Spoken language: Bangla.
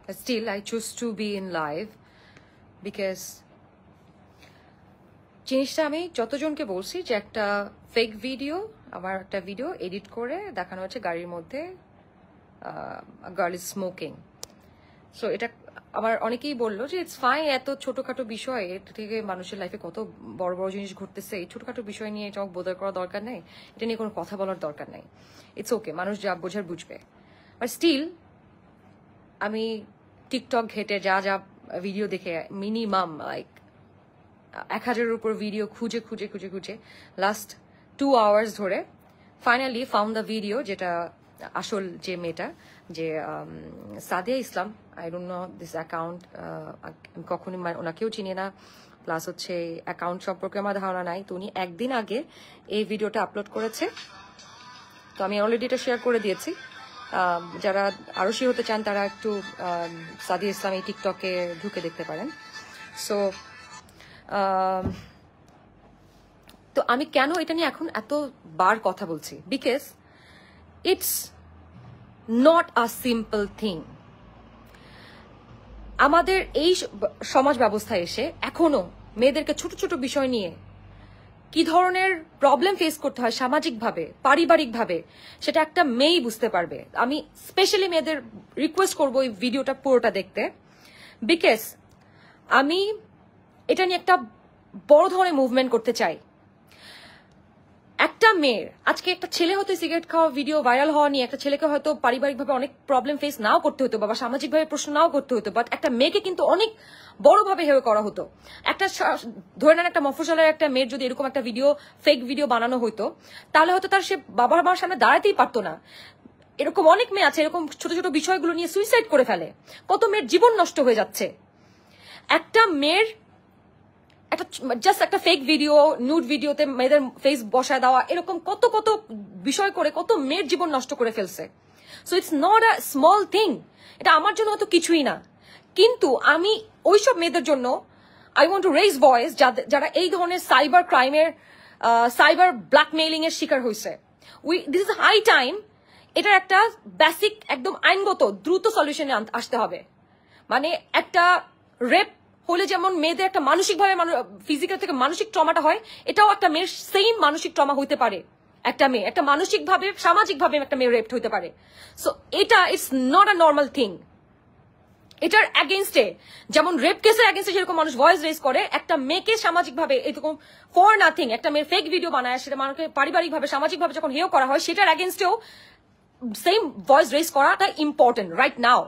Still, I choose to be in live because জিনিসটা আমি যতজনকে বলছি যে একটা ফেক ভিডিও, আমার একটা ভিডিও এডিট করে দেখানো হচ্ছে গাড়ির মধ্যে গার্ল ইজ স্মোকিং। সো এটা আমার অনেকেই বললো যে ইটস ফাইন, এত ছোটখাটো বিষয়, এর থেকে মানুষের লাইফে কত বড় বড় জিনিস ঘটতেছে, এই ছোটখাটো বিষয় নিয়ে চোখ বোধ করা দরকার নেই, এটা নিয়ে কোনো কথা বলার দরকার নেই। ইটস ওকে, মানুষ যা বোঝার বুঝবে। বাট স্টিল আমি টিকটক ঘেটে যা যা ভিডিও দেখে মিনিমাম লাইক 1000-এর উপর ভিডিও খুঁজে খুঁজে খুঁজে খুঁজে লাস্ট 2 hours ধরে ফাইনালি ফাউন্ড দ্য ভিডিও, যেটা আসল যে মেয়েটা, যে Sadia Islam. I don't know this account, কখনই ওনাকেও চিনি না, প্লাস হচ্ছে অ্যাকাউন্ট সম্পর্কে আমার ধারণা নাই। তো উনি একদিন আগে এই ভিডিওটা আপলোড করেছে, তো আমি অলরেডি এটা শেয়ার করে দিয়েছি। যারা আরো শিওর হতে চান তারা একটু সাদিয়া ইসলাম এই টিকটকে ঢুকে দেখতে পারেন। সো তো আমি কেন এটা নিয়ে এখন এতবার কথা বলছি, because it's not a simple thing. আমাদের এই সমাজ ব্যবস্থায় এসে এখনো মেয়েদেরকে ছোট ছোট বিষয় নিয়ে কি ধরনের প্রবলেম ফেস করতে হয় সামাজিকভাবে, পারিবারিকভাবে, সেটা একটা মেয়েই বুঝতে পারবে। আমি স্পেশালি মেয়েদের রিকোয়েস্ট করবো এই ভিডিওটা পুরোটা দেখতে, বিকজ আমি এটা নিয়ে একটা বড় ধরনের মুভমেন্ট করতে চাই। একটা মেয়ের, আজকে একটা ছেলে হয়তো সিগারেট খাওয়া ভিডিও ভাইরাল হওয়া নিয়ে একটা ছেলেকে হয়তো পারিবারিকভাবে অনেক প্রবলেম ফেস নাও করতে হতো, বা সামাজিকভাবে প্রশ্ন নাও করতে হতো, বাট একটা মেয়েকে কিন্তু অনেক বড়ভাবে হেয় করা হতো। একটা ধরে নেন একটা মফস্বলের একটা মেয়ের যদি এরকম একটা ভিডিও, ফেক ভিডিও বানানো হতো, তাহলে হয়তো তার সে বাবার মার সামনে দাঁড়াতেই পারতো না। এরকম অনেক মেয়ে আছে এরকম ছোট ছোট বিষয়গুলো নিয়ে সুইসাইড করে ফেলে, কত মেয়ের জীবন নষ্ট হয়ে যাচ্ছে। একটা মেয়ের জাস্ট একটা ফেক ভিডিও, নিউড ভিডিওতে মেয়েদের ফেস বসায় দেওয়া, এরকম কত কত বিষয় করে কত মেয়ের জীবন নষ্ট করে ফেলছে। So it's not a small thing, এটা আমার জন্য অত কিছুই না। কিন্তু আমি ওইসব মেয়েদের জন্য I want to raise voice, যারা এই ধরনের সাইবার ক্রাইমের, সাইবার ব্ল্যাকমেইলিং এর শিকার হয়েছে। দিস ইজ হাই টাইম এটার একটা বেসিক একদম আইনগত দ্রুত সলিউশনে আসতে হবে। মানে একটা রেপ হলে যেমন মেয়েদের একটা মানসিকভাবে, ফিজিক্যাল থেকে মানসিক ট্রমাটা হয়, এটাও একটা মেয়ের সেম মানসিক ট্রমা হইতে পারে। একটা মেয়ে একটা মানসিকভাবে, সামাজিকভাবে একটা মেয়ে রেপড হইতে পারে। সো এটা it's not a normal thing. এটার এগেইনস্টে, যেমন রেপ কেসের এগেইনস্টে যেরকম মানুষ ভয়েস রেজ করে, একটা মেয়েকে সামাজিকভাবে এরকম ফর নাথিং একটা মেয়ের ফেক ভিডিও বানায়, সেটা মানুষকে পারিবারিকভাবে, সামাজিকভাবে যখন হেয় করা হয়, সেটার এগেইনস্টেও সেম ভয়েস রেজ করাটা ইম্পর্টেন্ট রাইট নাও।